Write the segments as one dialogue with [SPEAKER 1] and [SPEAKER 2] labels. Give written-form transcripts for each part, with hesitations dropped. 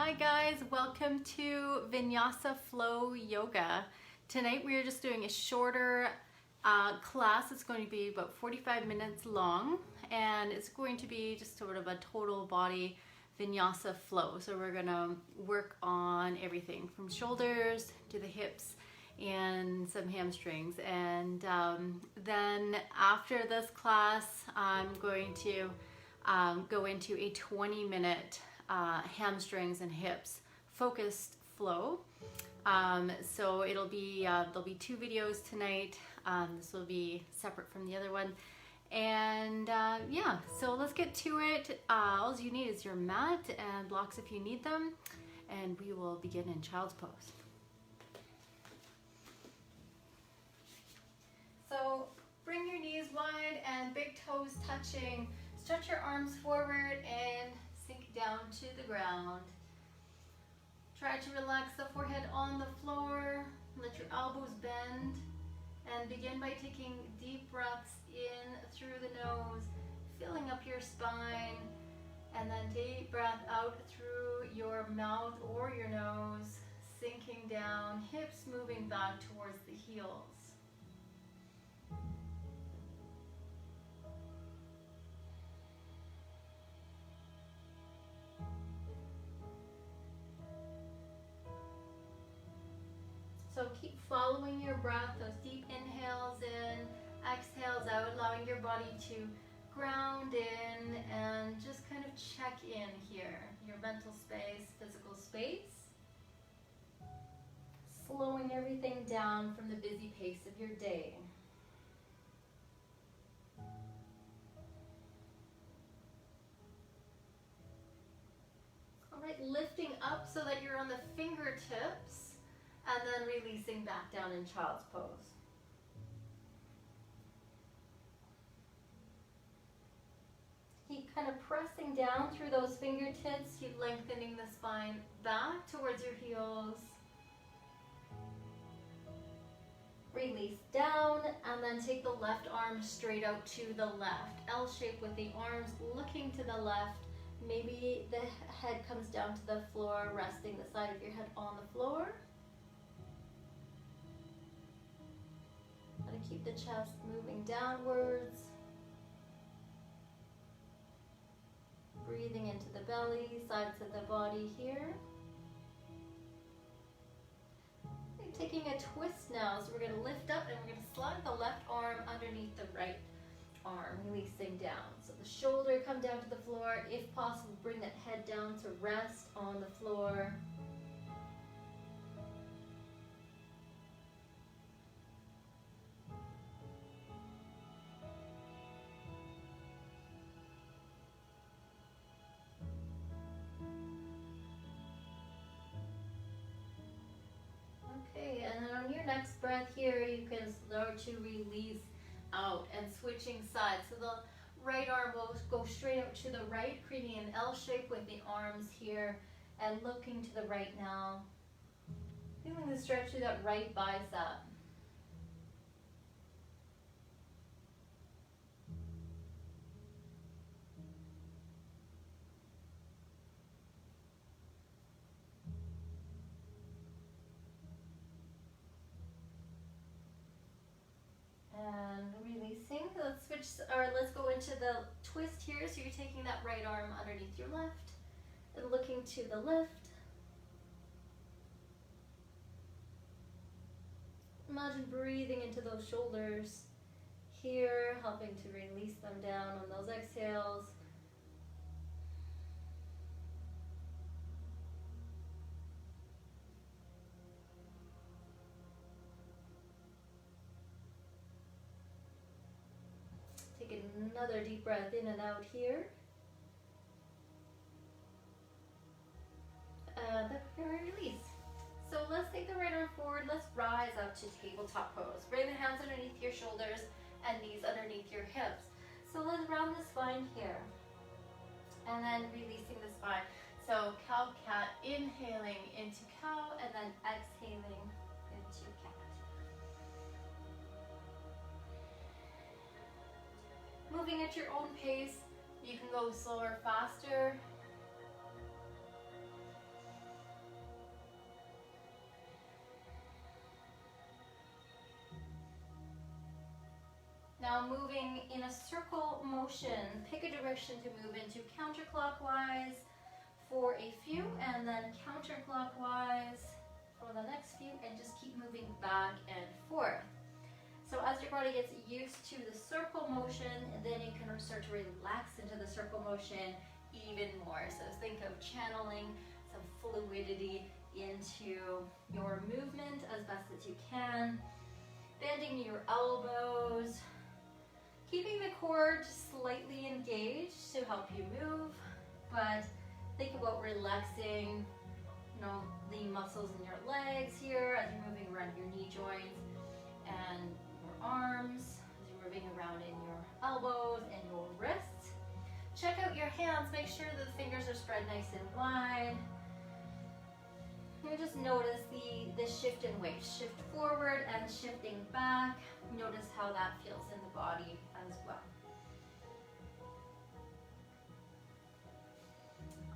[SPEAKER 1] Hi guys, welcome to VInyasa Flow Yoga. Tonight we are just doing a shorter class. It's going to be about 45 minutes long and it's going to be just sort of a total body Vinyasa flow. So we're going to work on everything from shoulders to the hips and some hamstrings. And then after this class, I'm going to go into a 20-minute hamstrings and hips focused flow. So it'll be there'll be two videos tonight. This will be separate from the other one. And yeah, so let's get to it. All you need is your mat and blocks if you need them, and we will begin in child's pose. So bring your knees wide and big toes touching. Stretch your arms forward and sink down to the ground. Try to relax the forehead on the floor. Let your elbows bend. And begin by taking deep breaths in through the nose, filling up your spine. And then deep breath out through your mouth or your nose, sinking down, hips moving back towards the heels. So keep following your breath, those deep inhales in, exhales out, allowing your body to ground in and just kind of check in here, your mental space, physical space. Slowing everything down from the busy pace of your day. All right, lifting up so that you're on the fingertips. And then releasing back down in child's pose. Keep kind of pressing down through those fingertips. Keep lengthening the spine back towards your heels. Release down and then take the left arm straight out to the left. L shape with the arms looking to the left. Maybe the head comes down to the floor, resting the side of your head on the floor. Keep the chest moving downwards. Breathing into the belly, sides of the body here. And taking a twist now, so we're going to lift up and we're going to slide the left arm underneath the right arm, releasing down. So the shoulder come down to the floor. If possible, bring that head down to rest on the floor. And then on your next breath here, you can start to release out and switching sides. So the right arm will go straight out to the right, creating an L shape with the arms here and looking to the right now. Feeling the stretch through that right bicep. And releasing. Let's go into the twist here. So you're taking that right arm underneath your left and looking to the left. Imagine breathing into those shoulders here, helping to release them down on those exhales. Take another deep breath in and out here. Then we're going to release. So let's take the right arm forward. Let's rise up to tabletop pose. Bring the hands underneath your shoulders and knees underneath your hips. So let's round the spine here. And then releasing the spine. So cow cat, inhaling into cow and then exhaling into cat. Moving at your own pace. You can go slower, faster. Now moving in a circle motion, pick a direction to move into counterclockwise for a few, and then counterclockwise for the next few, and just keep moving back and forth. So as your body gets used to the circle motion, then you can start to relax into the circle motion even more. So think of channeling some fluidity into your movement as best as you can. Bending your elbows, keeping the core just slightly engaged to help you move, but think about relaxing, the muscles in your legs here as you're moving around your knee joints and your arms, as you're moving around in your elbows and your wrists. Check out your hands, make sure that the fingers are spread nice and wide. You just notice the shift in weight, shift forward and shifting back. Notice how that feels in the body as well.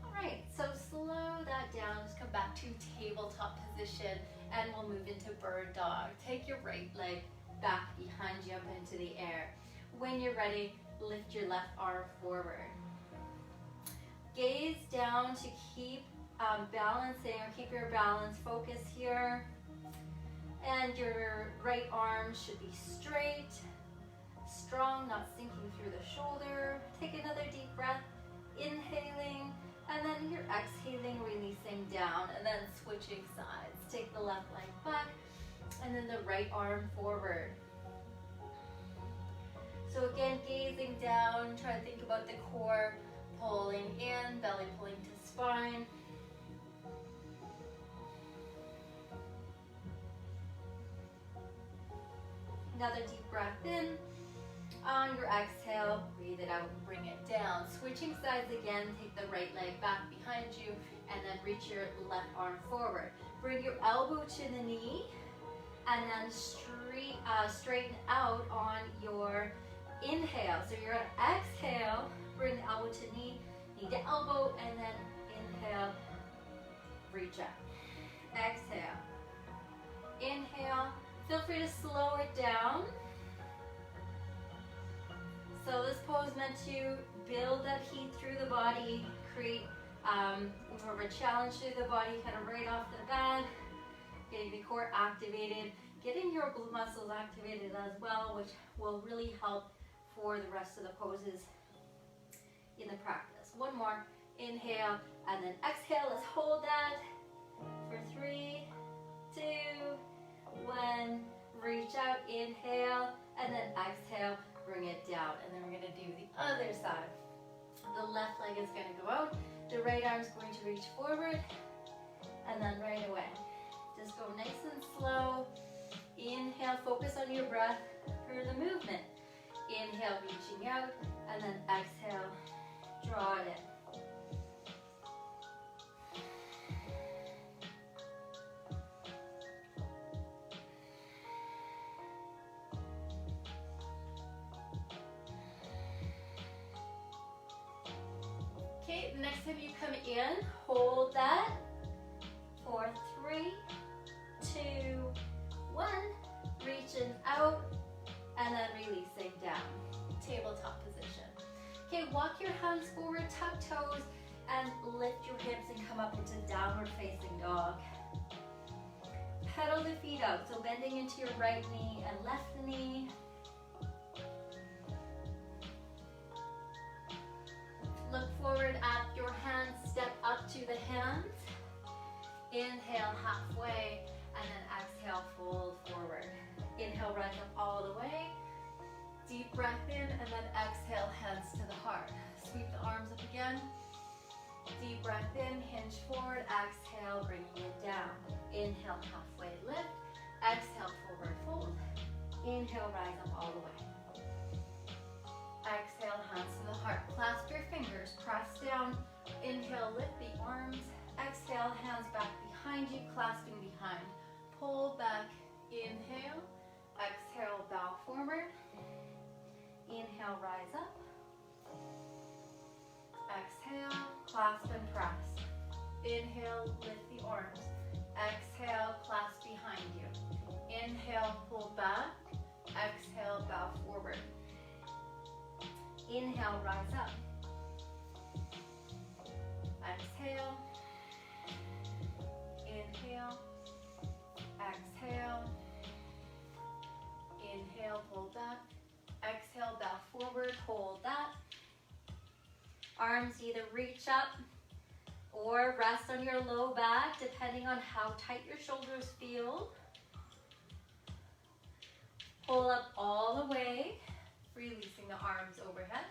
[SPEAKER 1] Alright, so slow that down, just come back to tabletop position and we'll move into bird dog. Take your right leg back behind you up into the air. When you're ready, lift your left arm forward. Gaze down to keep balancing, or keep your balance focus here. And your right arm should be straight, strong, not sinking through the shoulder. Take another deep breath, inhaling, and then you're exhaling, releasing down, and then switching sides. Take the left leg back, and then the right arm forward. So again, gazing down, try to think about the core pulling in, belly pulling to spine. Another deep breath in. On your exhale, breathe it out and bring it down. Switching sides again, take the right leg back behind you and then reach your left arm forward. Bring your elbow to the knee and then straighten out on your inhale. So you're gonna exhale, bring the elbow to knee to elbow, and then inhale, reach up. Exhale. Inhale. Feel free to slow it down. So this pose is meant to build that heat through the body, create more of a challenge through the body, kind of right off the bat, getting the core activated, getting your glute muscles activated as well, which will really help for the rest of the poses in the practice. One more, inhale, and then exhale. Let's hold that for 3, 2, 1. Reach out, inhale, and then exhale, bring it down. And then we're gonna do the other side. The left leg is gonna go out, the right arm is going to reach forward, and then right away. Just go nice and slow. Inhale, focus on your breath for the movement. Inhale, reaching out, and then exhale, draw it in. Okay, the next time you come in, hold that for 3, 2, 1. Reaching out and then releasing down. Tabletop position. Okay, walk your hands forward, tuck toes, and lift your hips and come up into downward facing dog. Pedal the feet out, so bending into your right knee and left knee. Look forward at your hands, step up to the hands. Inhale halfway, and then exhale, fold forward. Inhale, rise up all the way. Deep breath in, and then exhale, hands to the heart. Sweep the arms up again. Deep breath in, hinge forward, exhale, bringing it down. Inhale, halfway lift. Exhale, forward fold. Inhale, rise up all the way. Exhale, hands to the heart. Clasp your fingers, press down. Inhale, lift the arms. Exhale, hands back behind you, clasping behind. Pull back, inhale. Exhale, bow forward. Inhale, rise up. Exhale, clasp and press. Inhale, lift the arms. Exhale, clasp behind you. Inhale, pull back. Exhale, bow forward.
[SPEAKER 2] Inhale, rise up. Exhale. Inhale. Exhale. Inhale, pull back. Exhale, bow forward, hold that. Arms either reach up or rest on your low back, depending on how tight your shoulders feel. Pull up all the way, releasing the arms overhead.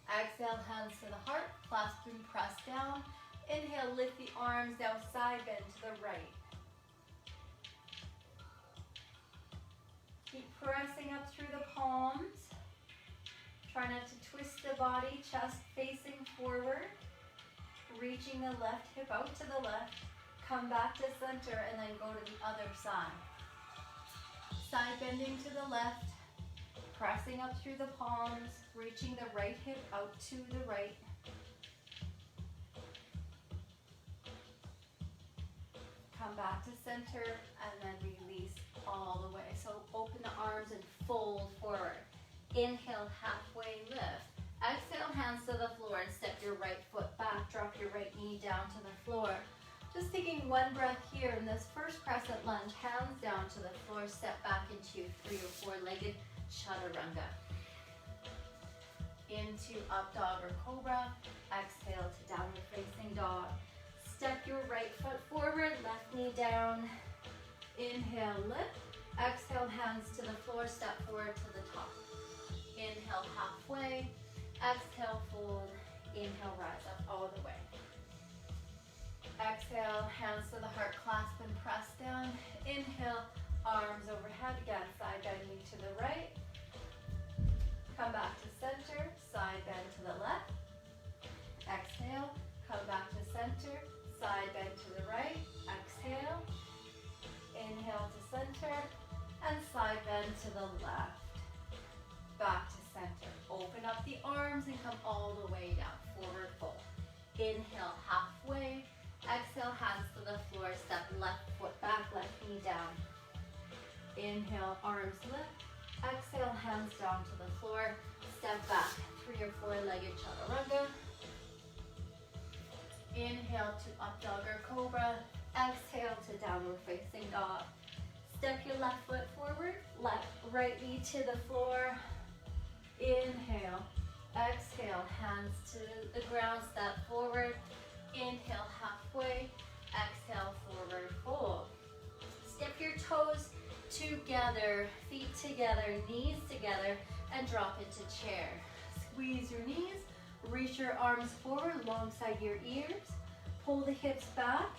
[SPEAKER 2] Exhale, hands to the heart, clasp and press down. Inhale, lift the arms, now side bend to the right. Keep pressing up through the palms. Try not to twist the body, chest facing forward. Reaching the left hip out to the left. Come back to center and then go to the other side. Side bending to the left. Pressing up through the palms. Reaching the right hip out to the right. Come back to center and then release all the way. So open the arms and fold forward. Inhale, halfway lift. Exhale, hands to the floor and step your right foot back. Drop your right knee down to the floor. Just taking one breath here in this first crescent lunge. Hands down to the floor. Step back into 3 or 4-legged chaturanga. Into up dog or cobra. Exhale to downward facing dog. Step your right foot forward, left knee down. Inhale, lift. Exhale, hands to the floor, step forward to the top. Inhale, halfway. Exhale, fold. Inhale, rise up all the way. Exhale, hands to the heart, clasp and press down. Inhale, arms overhead, again, side bending to the right. Come back to center, side bend to the left. Exhale, come back to center, side bend to the right. Exhale, inhale to center, and side bend to the left. Back to center. Open up the arms and come all the way down, forward fold. Inhale, halfway. Exhale, hands to the floor, step left foot back, left knee down. Inhale, arms lift. Exhale, hands down to the floor, step back, 3 or 4-legged chaturanga. Inhale to up dog or cobra. Exhale to downward facing dog. Step your left foot forward, right knee to the floor. Inhale, exhale, hands to the ground, step forward. Inhale, halfway, exhale, forward fold. Step your toes together, feet together, knees together, and drop into chair. Squeeze your knees, reach your arms forward alongside your ears. Pull the hips back,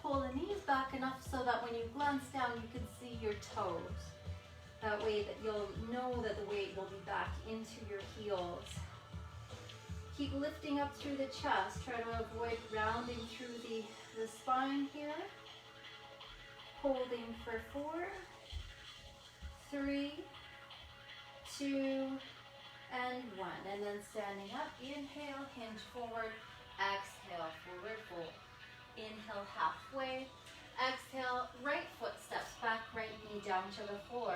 [SPEAKER 2] pull the knees back enough so that when you glance down, you can see your toes. That way that you'll know that the weight will be back into your heels. Keep lifting up through the chest. Try to avoid rounding through the spine here. Holding for 4, 3, 2, and 1. And then standing up. Inhale, hinge forward. Exhale, forward fold. Inhale, halfway. Exhale, right foot steps back, right knee down to the floor.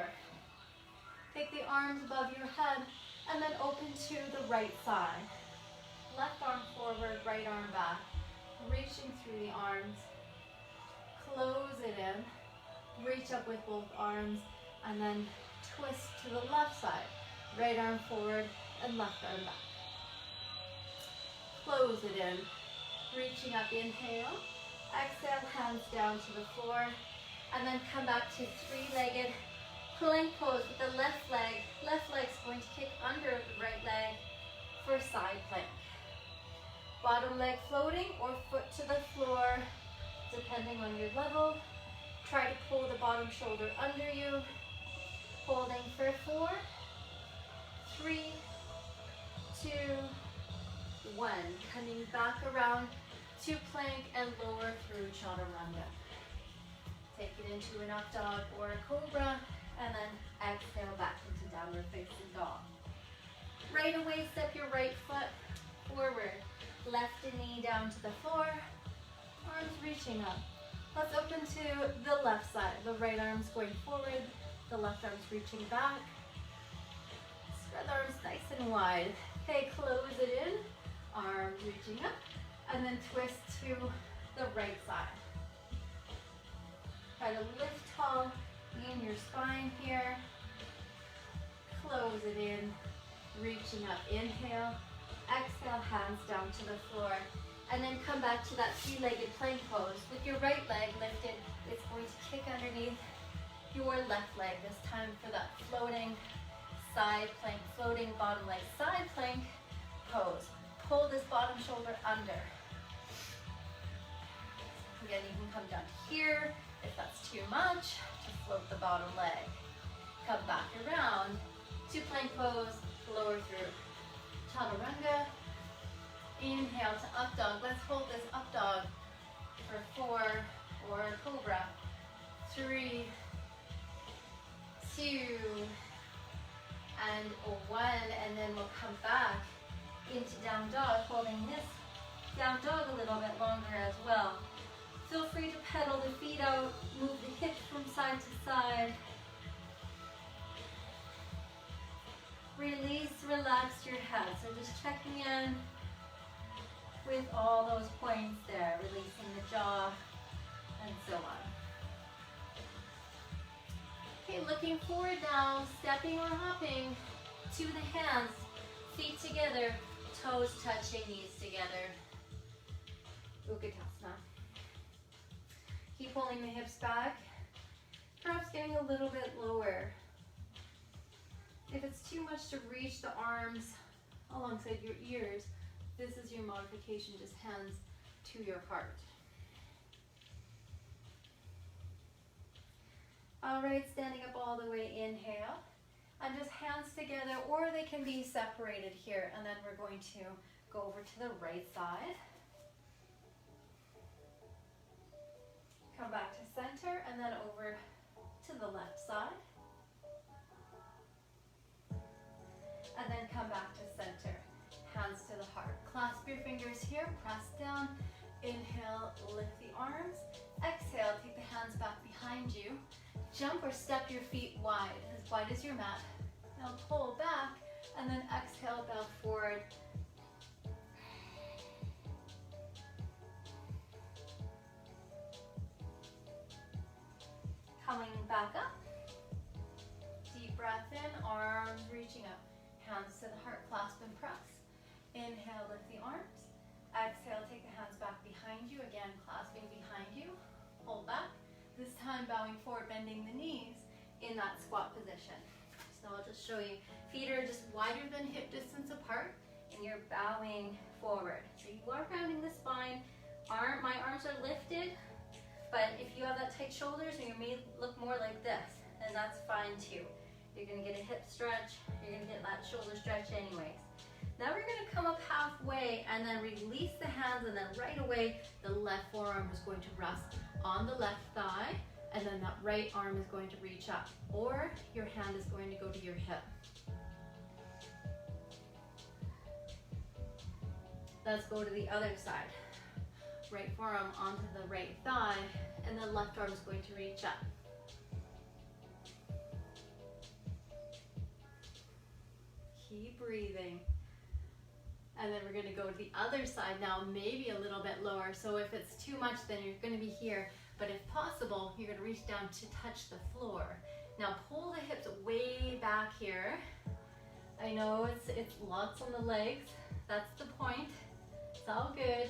[SPEAKER 2] Take the arms above your head and then open to the right side. Left arm forward, right arm back. Reaching through the arms. Close it in. Reach up with both arms and then twist to the left side. Right arm forward and left arm back. Close it in. Reaching up, inhale. Exhale, hands down to the floor. And then come back to 3-legged plank pose with the left leg. Left leg's going to kick under the right leg for side plank. Bottom leg floating or foot to the floor, depending on your level. Try to pull the bottom shoulder under you. Holding for 4, 3, 2, 1. Coming back around to plank and lower through chaturanga. Take it into an up dog or a cobra, and then exhale back into downward facing dog. Right away, step your right foot forward. Left knee down to the floor. Arms reaching up. Let's open to the left side. The right arm's going forward. The left arm's reaching back. Spread the arms nice and wide.
[SPEAKER 1] Okay, close it in, arms reaching up, and then twist to the right side. Try to lift tall in your spine here. Close it in, reaching up, inhale, exhale, hands down to the floor. And then come back to that three-legged plank pose. With your right leg lifted, it's going to kick underneath your left leg. This time for that floating side plank, floating bottom leg side plank pose. Pull this bottom shoulder under. Again, you can come down here if that's too much to float the bottom leg. Come back around to plank pose, lower through. Chaturanga. Inhale to up dog. Let's hold this up dog for 4, or cobra. 3, 2, and 1. And then we'll come back into down dog, holding this down dog a little bit longer as well. Feel free to pedal the feet out, move the hips from side to side. Release, relax your head. So just checking in with all those points there, releasing the jaw and so on. Okay, looking forward now, stepping or hopping to the hands, feet together, toes touching, knees together. Utkatasana. Keep pulling the hips back, perhaps getting a little bit lower. If it's too much to reach the arms alongside your ears, this is your modification, just hands to your heart. All right, standing up all the way, inhale. And just hands together, or they can be separated here. And then we're going to go over to the right side. Come back to center, and then over to the left side. And then come back to center. Hands to the heart. Clasp your fingers here, press down. Inhale, lift the arms. Exhale, take the hands back behind you. Jump or step your feet wide as your mat. Now pull back, and then exhale, bow forward. Coming back up. Deep breath in, arms reaching up. Hands to the heart, clasp and press. Inhale, lift the arms. Exhale, take the hands back behind you. Again, clasping behind you. Pull back. This time bowing forward, bending the knees in that squat position. So I'll just show you. Feet are just wider than hip distance apart, and you're bowing forward. So you are rounding the spine. My arms are lifted, but if you have that tight shoulders and you may look more like this, then that's fine too. You're gonna get a hip stretch, you're gonna get that shoulder stretch anyways. Now we're gonna come up halfway and then release the hands, and then right away the left forearm is going to rest on the left thigh, and then that right arm is going to reach up, or your hand is going to go to your hip. Let's go to the other side. Right forearm onto the right thigh, and the left arm is going to reach up. Keep breathing. And then we're going to go to the other side now, maybe a little bit lower. So if it's too much, then you're going to be here. But if possible, you're going to reach down to touch the floor. Now pull the hips way back here. I know it's lots on the legs. That's the point. It's all good.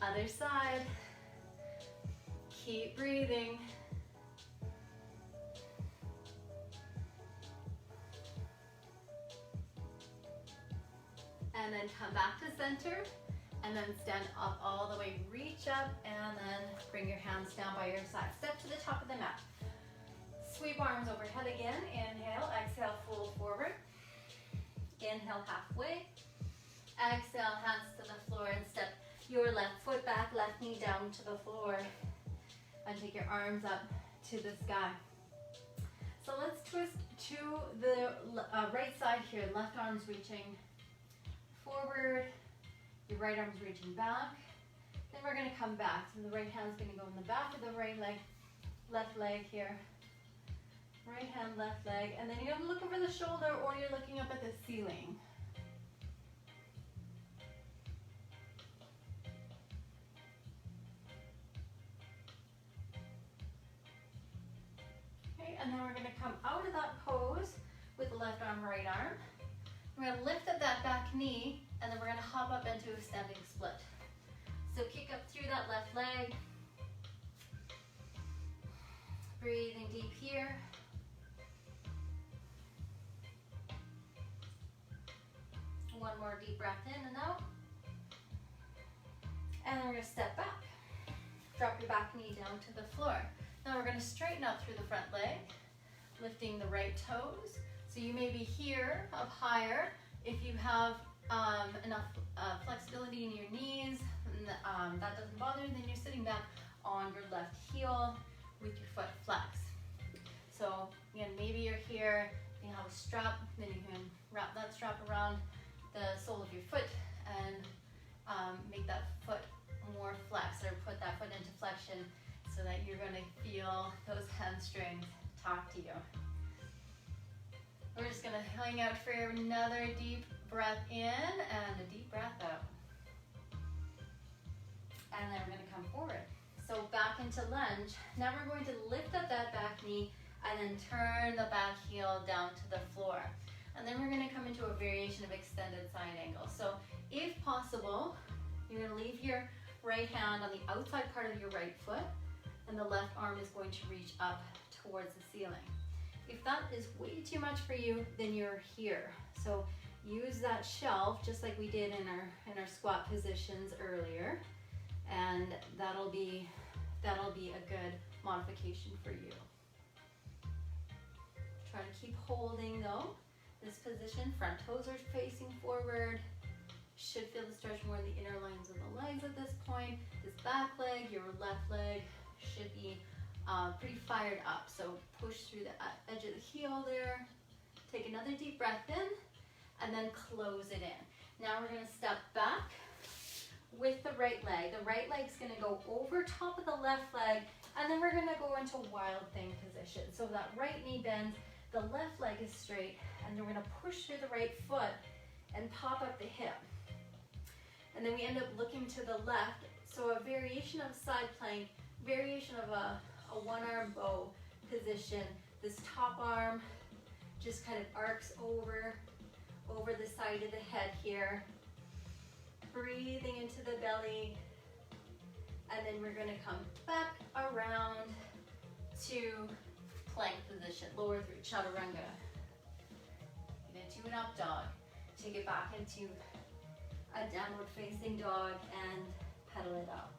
[SPEAKER 1] Other side. Keep breathing. And then come back to center, and then stand up all the way, reach up, and then bring your hands down by your side. Step to the top of the mat. Sweep arms overhead again. Inhale, exhale, fold forward. Inhale, halfway. Exhale, hands to the floor, and step your left foot back, left knee down to the floor, and take your arms up to the sky. So let's twist to the right side here. Left arm's reaching forward, your right arm's reaching back. Then we're going to come back. So the right hand's going to go in the back of the right leg, left leg here. Right hand, left leg. And then you're looking for the shoulder, or you're looking up at the ceiling. and then we're gonna come out of that pose with the left arm, right arm. We're gonna lift up that back knee, and then we're gonna hop up into a standing split. So kick up through that left leg. Breathing deep here. One more deep breath in and out. And then we're gonna step back. Drop your back knee down to the floor. Now we're gonna straighten out through the front leg, lifting the right toes. So you may be here up higher. If you have enough flexibility in your knees, and that doesn't bother you, then you're sitting back on your left heel with your foot flexed. So again, maybe you're here, you have a strap, then you can wrap that strap around the sole of your foot and make that foot more flexed, or put that foot into flexion so that you're going to feel those hamstrings talk to you. We're just going to hang out for another deep breath in and a deep breath out. And then we're going to come forward. So back into lunge. Now we're going to lift up that back knee and then turn the back heel down to the floor. And then we're going to come into a variation of extended side angle. So if possible, you're going to leave your right hand on the outside part of your right foot, and the left arm is going to reach up towards the ceiling. If that is way too much for you, then you're here. So use that shelf just like we did in our squat positions earlier, and that'll be a good modification for you. Try to keep holding though this position. Front toes are facing forward. Should feel the stretch more in the inner lines of the legs at this point. This back leg, your left leg should be pretty fired up. So push through the edge of the heel there. Take another deep breath in and then close it in. Now we're going to step back with the right leg. The right leg's going to go over top of the left leg, and then we're going to go into wild thing position. So that right knee bends, the left leg is straight, and then we're going to push through the right foot and pop up the hip. And then we end up looking to the left. So a variation of side plank, variation of a one-arm bow position. This top arm just kind of arcs over the side of the head here. Breathing into the belly. And then we're going to come back around to plank position, lower through chaturanga. Get into an up dog. Take it back into a downward facing dog and pedal it out.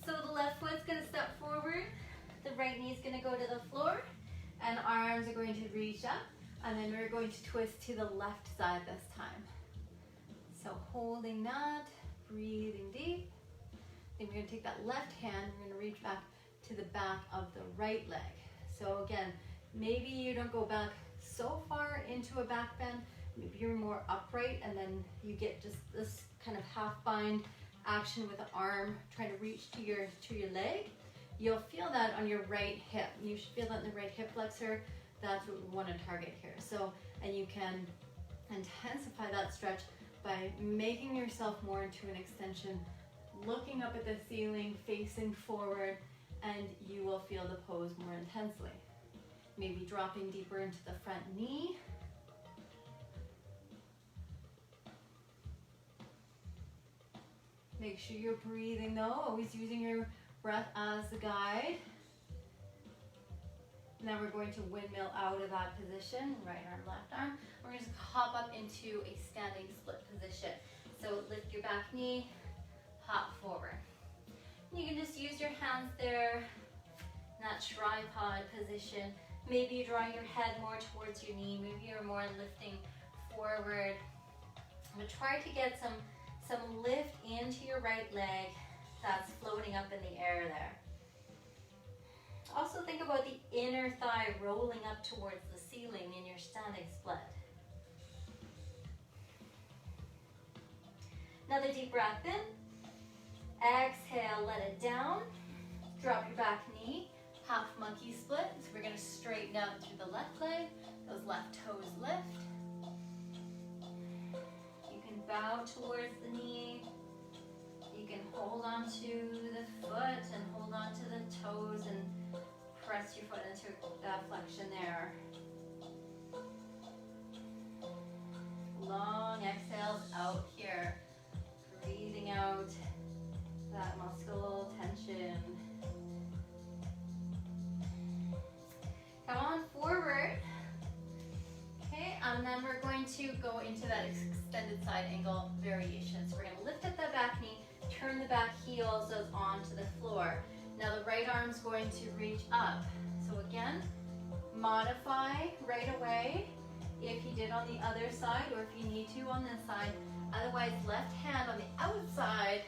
[SPEAKER 1] So the left foot's going to step forward, the right knee is going to go to the floor, and arms are going to reach up, and then we're going to twist to the left side this time. So holding that, breathing deep. Then we're going to take that left hand, we're going to reach back to the back of the right leg. So again, maybe you don't go back so far into a back bend, maybe you're more upright, and then you get just this kind of half bind action with the arm trying to reach to your leg. You'll feel that on your right hip. You should feel that in the right hip flexor. That's what we want to target here. So, and you can intensify that stretch by making yourself more into an extension, looking up at the ceiling, facing forward, and you will feel the pose more intensely. Maybe dropping deeper into the front knee. Make sure you're breathing though, always using your breath as the guide. Now we're going to windmill out of that position, right arm, left arm. We're going to hop up into a standing split position. So lift your back knee, hop forward. You can just use your hands there in that tripod position. Maybe you're drawing your head more towards your knee. Maybe you're more lifting forward. But try to get some lift into your right leg that's floating up in the air there. Also think about the inner thigh rolling up towards the ceiling in your standing split. Another deep breath in. Exhale, let it down. Drop your back knee. Half monkey split. So we're going to straighten out through the left leg. Those left toes lift. You can bow towards the knee.
[SPEAKER 2] You can hold on to the foot and hold on to the toes and press your foot into that flexion there. Long exhales out here. Breathing out that muscle tension. Come on forward. Okay, and then we're going to go into that extended side angle variation. So we're going to lift up that back knee, turn the back heels onto the floor. Now the right arm's going to reach up. So again, modify right away if you did on the other side or if you need to on this side. Otherwise, left hand on the outside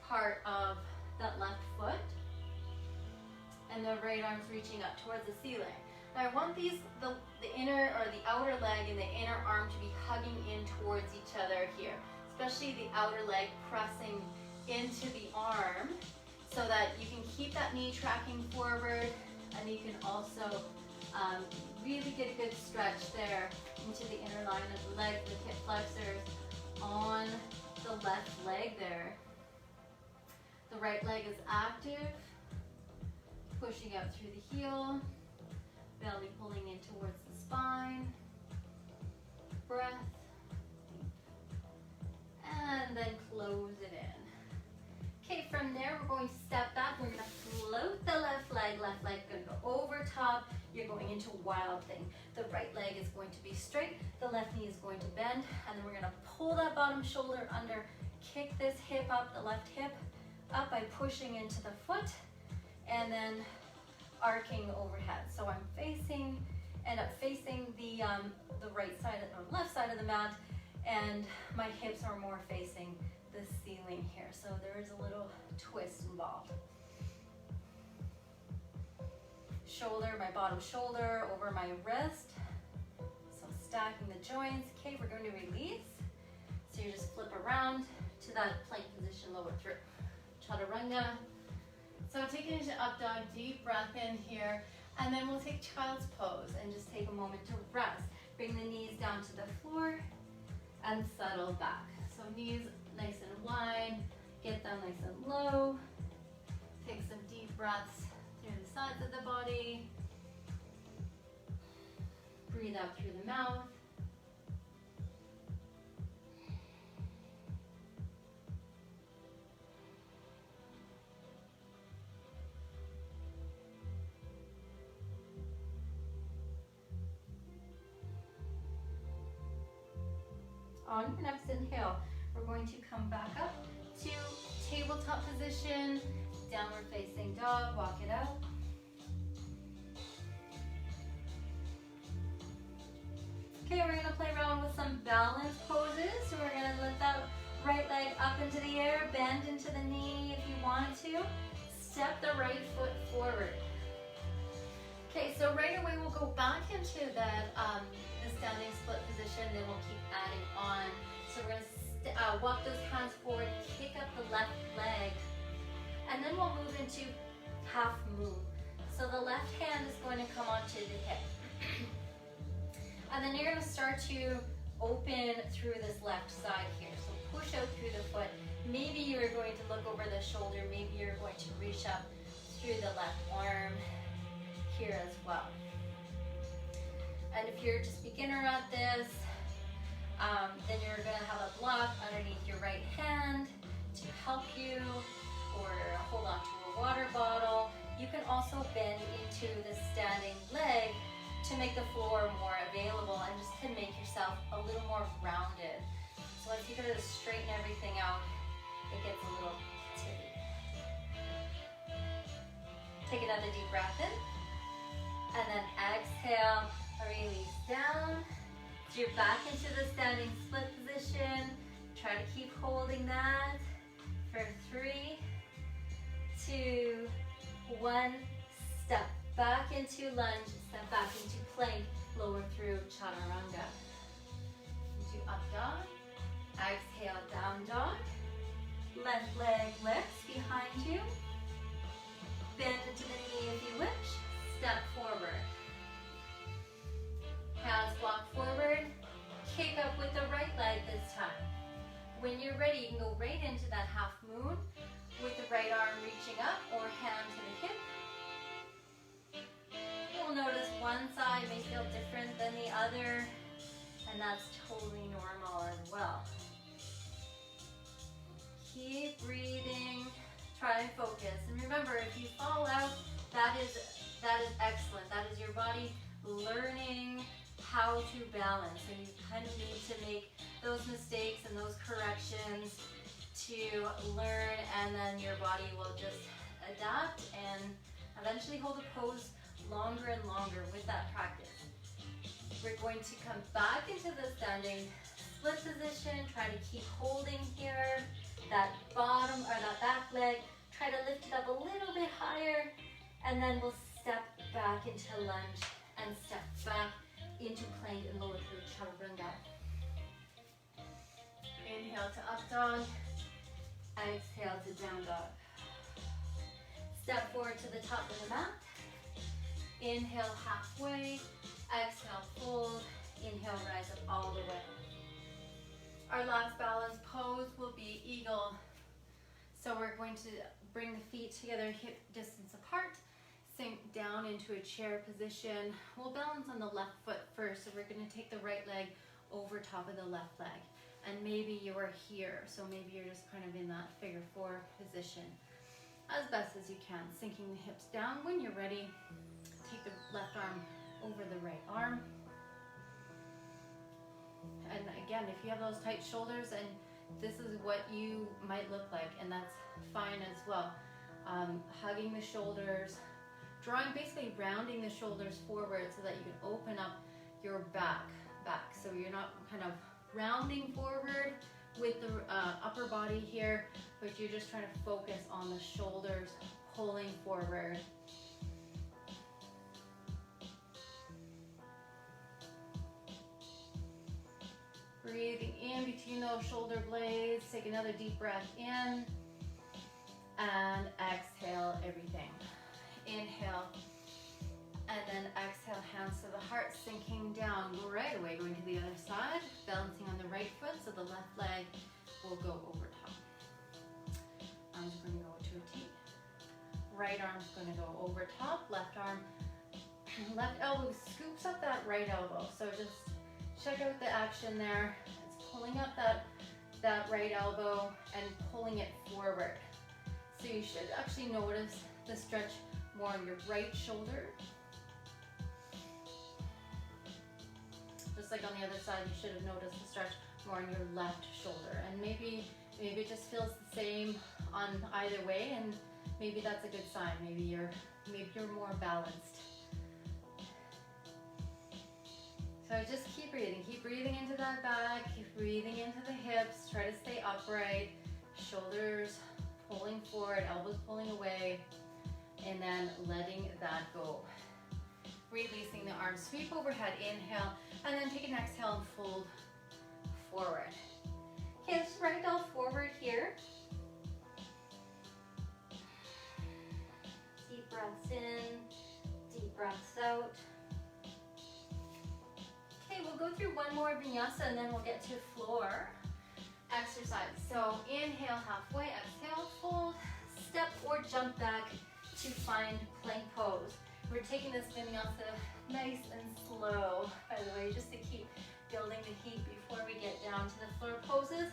[SPEAKER 2] part of that left foot and the right arm's reaching up towards the ceiling. Now I want the inner or the outer leg and the inner arm to be hugging in towards each other here, especially the outer leg pressing into the arm so that you can keep that knee tracking forward, and you can also really get a good stretch there into the inner line of the leg, the hip flexors on the left leg there. The right leg is active, pushing out through the heel, belly pulling in towards the spine, breath, and then close it in. Okay, from there we're going to step back. We're going to float the left leg going to go over top. You're going into wild thing. The right leg is going to be straight, the left knee is going to bend, and then we're going to pull that bottom shoulder under, kick this hip up, the left hip up by pushing into the foot, and then arcing overhead. So I'm end up facing the right side or left side of the mat, and my hips are more facing the ceiling here. So there is a little twist involved. Shoulder, my bottom shoulder over my wrist. So stacking the joints. Okay, we're going to release. So you just flip around to that plank position, lower through. Chaturanga. So take it into up dog, deep breath in here, and then we'll take child's pose and just take a moment to rest. Bring the knees down to the floor and settle back. So knees nice and wide, get them nice and low. Take some deep breaths through the sides of the body. Breathe out through the mouth. On your next inhale, we're going to come back up to tabletop position, downward facing dog, walk it out. Okay, we're going to play around with some balance poses. So we're going to lift that right leg up into the air, bend into the knee if you want to. Step the right foot forward. Okay, so right away we'll go back into that the standing split position, then we'll keep adding on. So we're going to walk those hands forward, kick up the left leg, and then we'll move into half moon. So the left hand is going to come onto the hip. And then you're going to start to open through this left side here. So push out through the foot. Maybe you're going to look over the shoulder. Maybe you're going to reach up through the left arm here as well. And if you're just beginner at this, then you're going to have a block underneath your right hand to help you, or hold on to a water bottle. You can also bend into the standing leg to make the floor more available and just to make yourself a little more rounded. So once you gotta straighten everything out, it gets a little tippy. Take another deep breath in, and then exhale, release down. So you're back into the standing split position. Try to keep holding that for 3, 2, 1. Step back into lunge, step back into plank, lower through chaturanga. Do up dog, exhale, down dog. Left leg lifts behind you. Bend into the knee if you wish. Step forward. Hands walk forward. Kick up with the right leg this time. When you're ready, you can go right into that half moon with the right arm reaching up or hand to the hip. You'll notice one side may feel different than the other, and that's totally normal as well. Keep breathing, try and focus. And remember, if you fall out, that is excellent. That is your body learning how to balance. And you kind of need to make those mistakes and those corrections to learn, and then your body will just adapt and eventually hold a pose longer and longer with that practice. We're going to come back into the standing split position. Try to keep holding here. That bottom or that back leg, try to lift it up a little bit higher, and then we'll step back into lunge and step back into plank and lower through chaturanga. Inhale to up dog, exhale to down dog. Step forward to the top of the mat. Inhale halfway, exhale fold, inhale rise up all the way. Our last balance pose will be eagle. So we're going to bring the feet together, hip distance apart, sink down into a chair position. We'll balance on the left foot first, so we're going to take the right leg over top of the left leg. And maybe you are here, so maybe you're just kind of in that figure four position. As best as you can, sinking the hips down. When you're ready, take the left arm over the right arm. And again, if you have those tight shoulders, and this is what you might look like, and that's fine as well. Hugging the shoulders, basically rounding the shoulders forward so that you can open up your back. So you're not kind of rounding forward with the upper body here, but you're just trying to focus on the shoulders pulling forward. Breathing in between those shoulder blades. Take another deep breath in and exhale everything. Inhale and then exhale, hands to the heart, sinking down right away, going to the other side, balancing on the right foot so the left leg will go over top. Arms are going to go to a T. Right arm's going to go over top, left elbow scoops up that right elbow. So just check out the action there. It's pulling up that right elbow and pulling it forward. So you should actually notice the stretch more on your right shoulder. Just like on the other side, you should have noticed the stretch more on your left shoulder. And maybe it just feels the same on either way, and maybe that's a good sign. Maybe you're more balanced. So just keep breathing into that back, keep breathing into the hips, try to stay upright, shoulders pulling forward, elbows pulling away, and then letting that go. Releasing the arms, sweep overhead, inhale, and then take an exhale and fold forward. Okay, let's ragdoll forward here. Deep breaths in, deep breaths out. Okay, we'll go through one more vinyasa and then we'll get to floor exercise. So inhale halfway, exhale, fold, step or jump back to find plank pose. We're taking this vinyasa nice and slow, by the way, just to keep building the heat before we get down to the floor poses.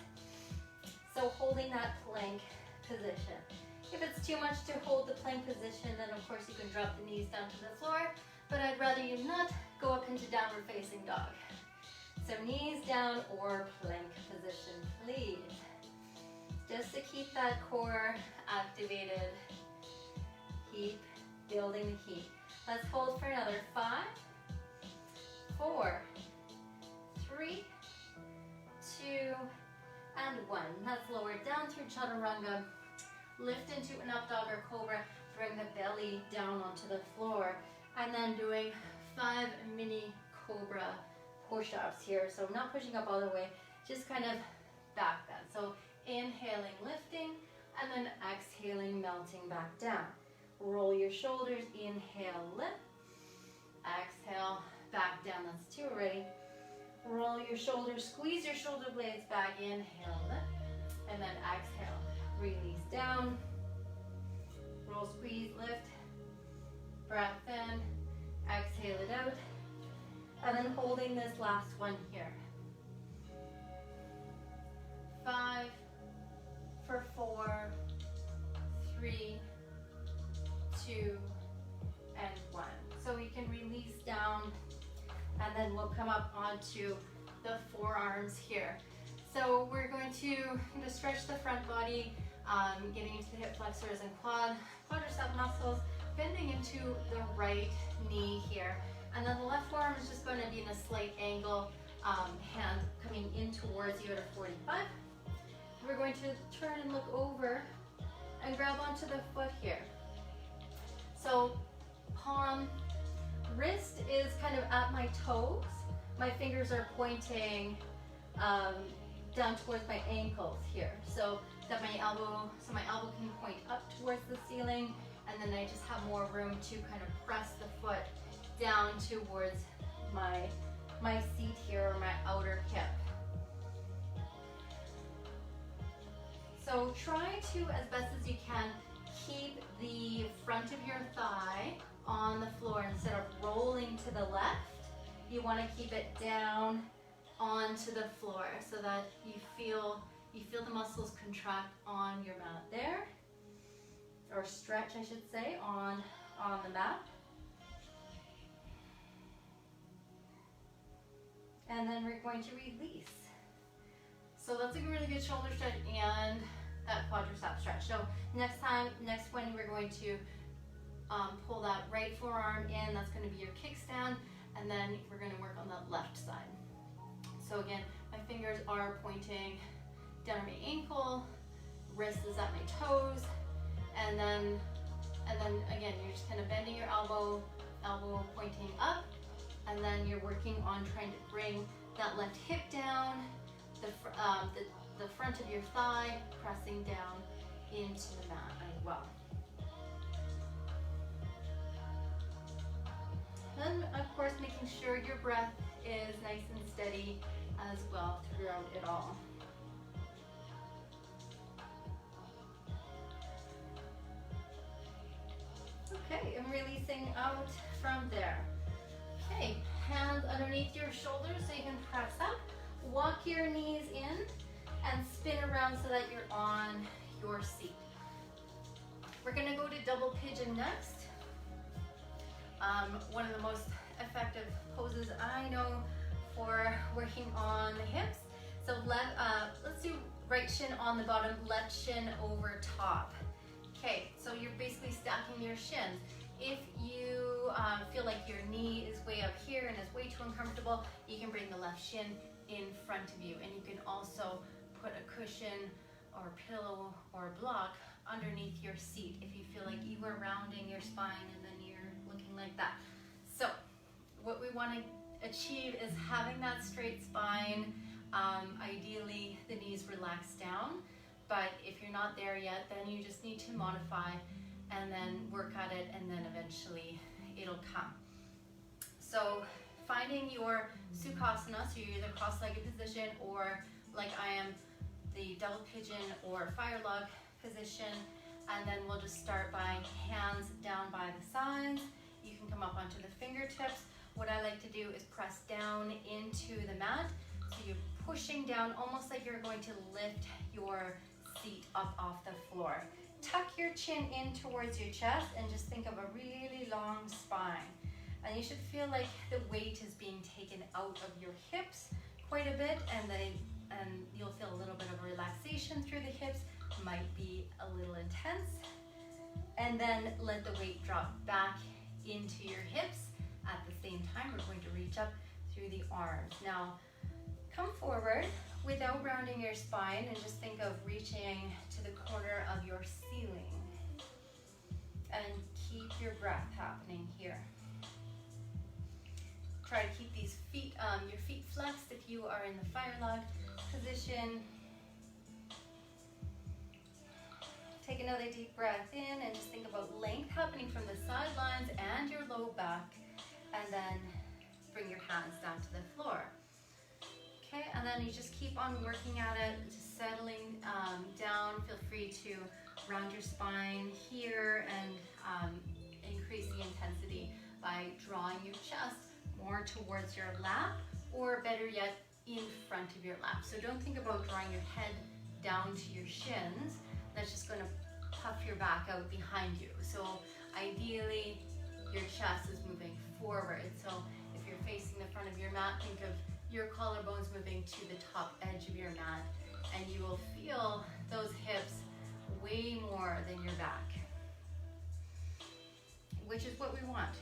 [SPEAKER 2] So holding that plank position. If it's too much to hold the plank position, then of course you can drop the knees down to the floor, but I'd rather you not go up into downward facing dog. So knees down or plank position, please. Just to keep that core activated. Keep building the heat. Let's hold for another 5, 4, 3, 2, and 1. Let's lower down through chaturanga. Lift into an up dog or cobra. Bring the belly down onto the floor. And then doing 5 mini cobra push-ups here. So not pushing up all the way, just kind of back bend. So inhaling, lifting, and then exhaling, melting back down. Roll your shoulders, inhale, lift. Exhale, back down, that's 2 already. Roll your shoulders, squeeze your shoulder blades back, inhale, lift. And then exhale, release down, roll, squeeze, lift, breath in, exhale it out, and then holding this last one here. 5, for 4, 3, 2, and 1. So we can release down, and then we'll come up onto the forearms here. So we're going to just stretch the front body, getting into the hip flexors and quadricep muscles, bending into the right knee here. And then the left forearm is just going to be in a slight angle, hand coming in towards you at a 45. We're going to turn and look over and grab onto the foot here. So palm, wrist is kind of at my toes. My fingers are pointing down towards my ankles here. So that my elbow can point up towards the ceiling, and then I just have more room to kind of press the foot down towards my seat here, or my outer hip. So try to, as best as you can, keep the front of your thigh on the floor instead of rolling to the left. You want to keep it down onto the floor so that you feel the muscles contract on your mat there, or stretch, I should say, on the mat. And then we're going to release. So that's a really good shoulder stretch and that quadricep stretch. So next one we're going to pull that right forearm in. That's going to be your kickstand, and then we're going to work on the left side. So again, my fingers are pointing down at my ankle, wrist is at my toes, and then again, you're just kind of bending your elbow pointing up, and then you're working on trying to bring that left hip down, the front of your thigh pressing down into the mat as well. Then, of course, making sure your breath is nice and steady as well throughout it all. Okay, and releasing out from there. Okay, hands underneath your shoulders so you can press up. Walk your knees in and spin around so that you're on your seat. We're gonna go to double pigeon next. One of the most effective poses I know for working on the hips. So let's do right shin on the bottom, left shin over top. Okay, so you're basically stacking your shins. If you feel like your knee is way up here and is way too uncomfortable, you can bring the left shin in front of you, and you can also put a cushion or a pillow or a block underneath your seat if you feel like you are rounding your spine and then you're looking like that. So what we want to achieve is having that straight spine. Ideally the knees relax down, but if you're not there yet, then you just need to modify and then work at it, and then eventually it'll come. So finding your Sukhasana, so you're either cross-legged position or like I am, the double pigeon or fire log position, and then we'll just start by hands down by the sides. You can come up onto the fingertips. What I like to do is press down into the mat, so you're pushing down almost like you're going to lift your seat up off the floor. Tuck your chin in towards your chest and just think of a really long spine. And you should feel like the weight is being taken out of your hips quite a bit, and you'll feel a little bit of relaxation through the hips. Might be a little intense. And then let the weight drop back into your hips. At the same time, we're going to reach up through the arms. Now, come forward without rounding your spine and just think of reaching to the corner of your ceiling. And keep your breath happening here. Try to keep these feet, your feet flexed if you are in the fire log position. Take another deep breath in and just think about length happening from the sidelines and your low back. And then bring your hands down to the floor. Okay, and then
[SPEAKER 1] then you just keep on working at it, just settling down. Feel free to round your spine here and increase the intensity by drawing your chest more towards your lap, or better yet, in front of your lap. So don't think about drawing your head down to your shins. That's just going to puff your back out behind you. So ideally, your chest is moving forward. So if you're facing the front of your mat, think of your collarbones moving to the top edge of your mat, and you will feel those hips way more than your back, which is what we want.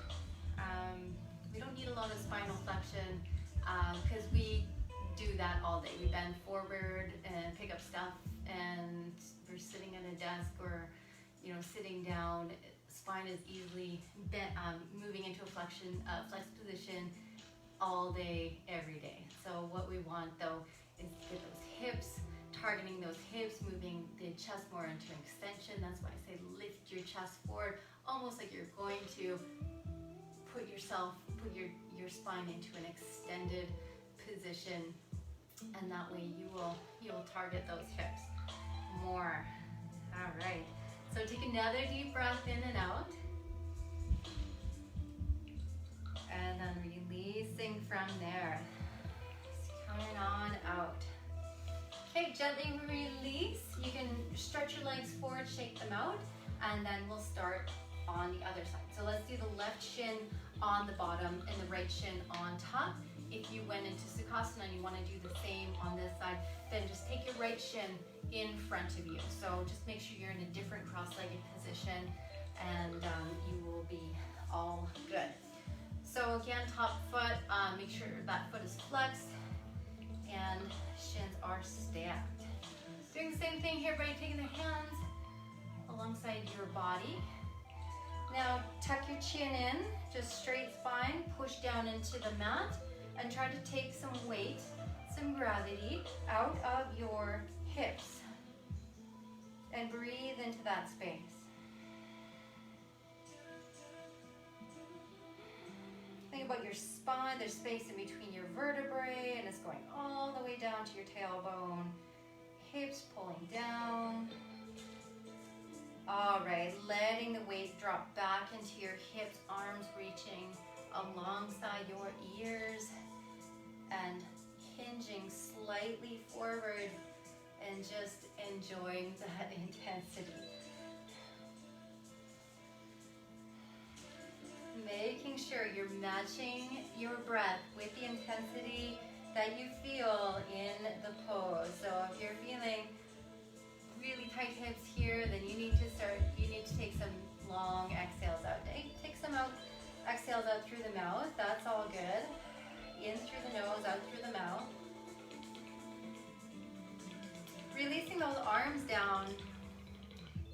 [SPEAKER 1] We don't need a lot of spinal flexion because we do that all day. We bend forward and pick up stuff, and we're sitting at a desk or sitting down. Spine is easily moving into a flexed position all day, every day. So what we want though is to get those hips, targeting those hips, moving the chest more into an extension. That's why I say lift your chest forward, almost like you're going to put your spine into an extended position, and that way you'll target those hips more. All right, so take another deep breath in and out, and then releasing from there. Just coming on out. Okay, gently release. You can stretch your legs forward, shake them out, and then we'll start on the other side. So let's do the left shin on the bottom and the right shin on top. If you went into Sukhasana and you want to do the same on this side, then just take your right shin in front of you. So just make sure you're in a different cross-legged position, and you will be all good. So again, top foot, make sure that foot is flexed and shins are stacked. Doing the same thing here by taking the hands alongside your body. Now tuck your chin in, just straight spine, push down into the mat, and try to take some weight, some gravity out of your hips, and breathe into that space. Think about your spine. There's space in between your vertebrae, and it's going all the way down to your tailbone. Hips pulling down. All right, letting the weight drop back into your hips, arms reaching alongside your ears, and hinging slightly forward, and just enjoying that intensity. Making sure you're matching your breath with the intensity that you feel in the pose. So if you're feeling really tight hips here, then you need to take some long exhales out. Take some exhales out through the mouth. That's all good. In through the nose, out through the mouth. Releasing those arms down,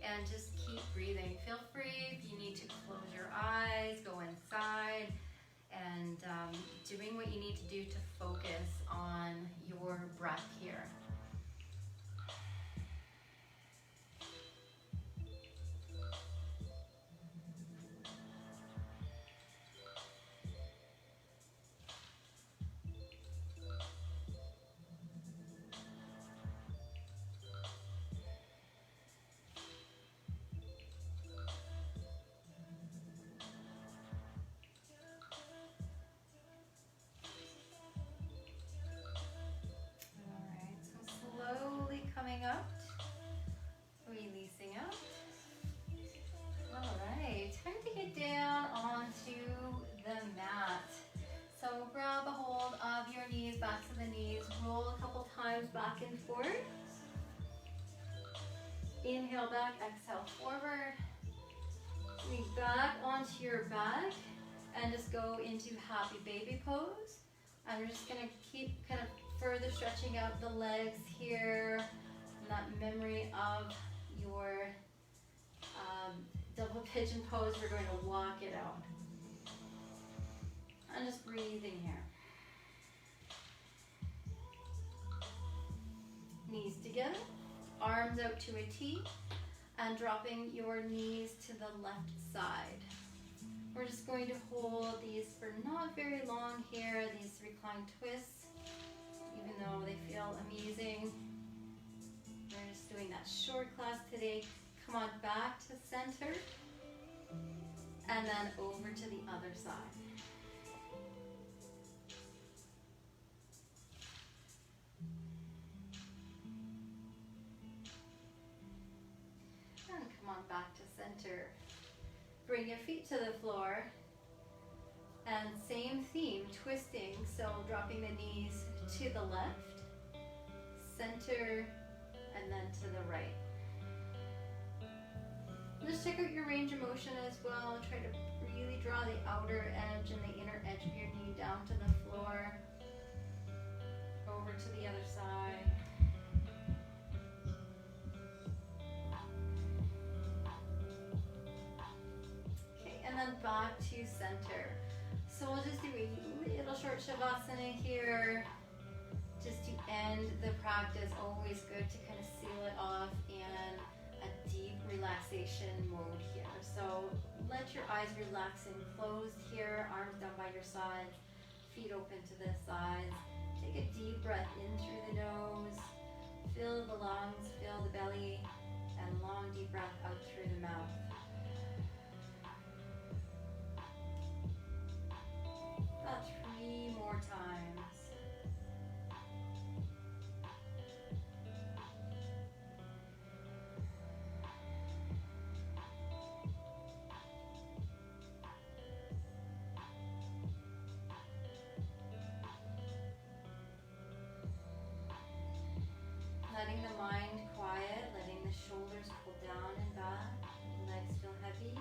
[SPEAKER 1] and just keep breathing. Feel free if you need to close your eyes, go inside, and doing what you need to do to focus on your breath here. Out, releasing out. All right, time to get down onto the mat. So grab a hold of your knees, backs of the knees, roll a couple times back and forth. Inhale back, exhale forward. Lean back onto your back and just go into happy baby pose. And we're just gonna keep kind of further stretching out the legs here. That memory of your double pigeon pose, we're going to walk it out. And just breathing here. Knees together, arms out to a T, and dropping your knees to the left side. We're just going to hold these for not very long here, these reclined twists, even though they feel
[SPEAKER 2] short class today. Come on back to center and then over to the other side. And come on back to center. Bring your feet to the floor. And same theme, twisting, so dropping the knees to the left, center, and then to the right. Just check out your range of motion as well. Try to really draw the outer edge and the inner edge of your knee down to the floor. Over to the other side. Okay, and then back to center. So we'll just do a little short shavasana here, just to end the practice. Always good to kind of seal it off in a deep relaxation mode here. So let your eyes relax and closed here, arms down by your sides, feet open to the sides. Take a deep breath in through the nose, fill the lungs, fill the belly, and long deep breath out through the mouth. About 3 more times. Letting the mind quiet, letting the shoulders pull down and back, legs feel heavy.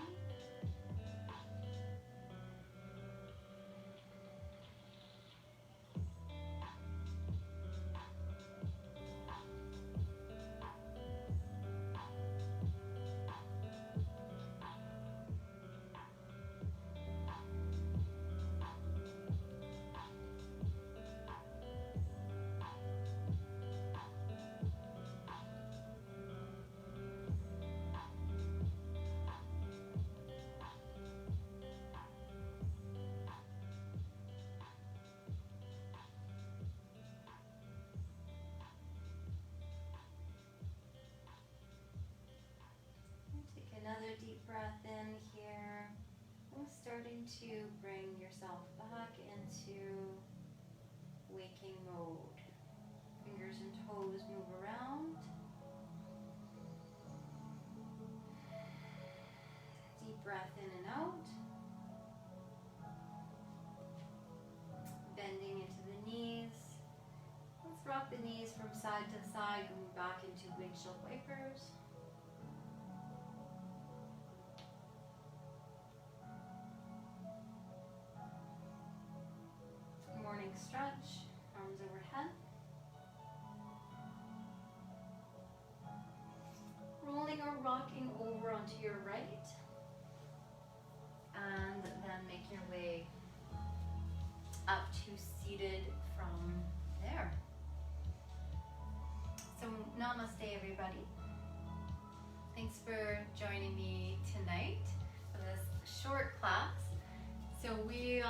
[SPEAKER 2] Another deep breath in here. And starting to bring yourself back into waking mode. Fingers and toes move around. Deep breath in and out. Bending into the knees. Let's rock the knees from side to side, going back into windshield wipers. Morning stretch, arms overhead. Rolling or rocking over onto your right. And then make your way up to seated from there. So namaste everybody. Thanks for joining me tonight for this short class. So we'll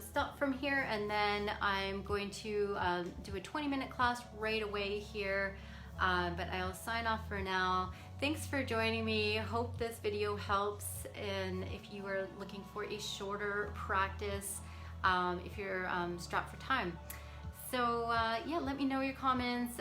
[SPEAKER 2] stop from here, and then I'm going to do a 20-minute class right away here, but I'll sign off for now. Thanks for joining me. Hope this video helps, and if you are looking for a shorter practice, if you're strapped for time. So yeah, let me know your comments.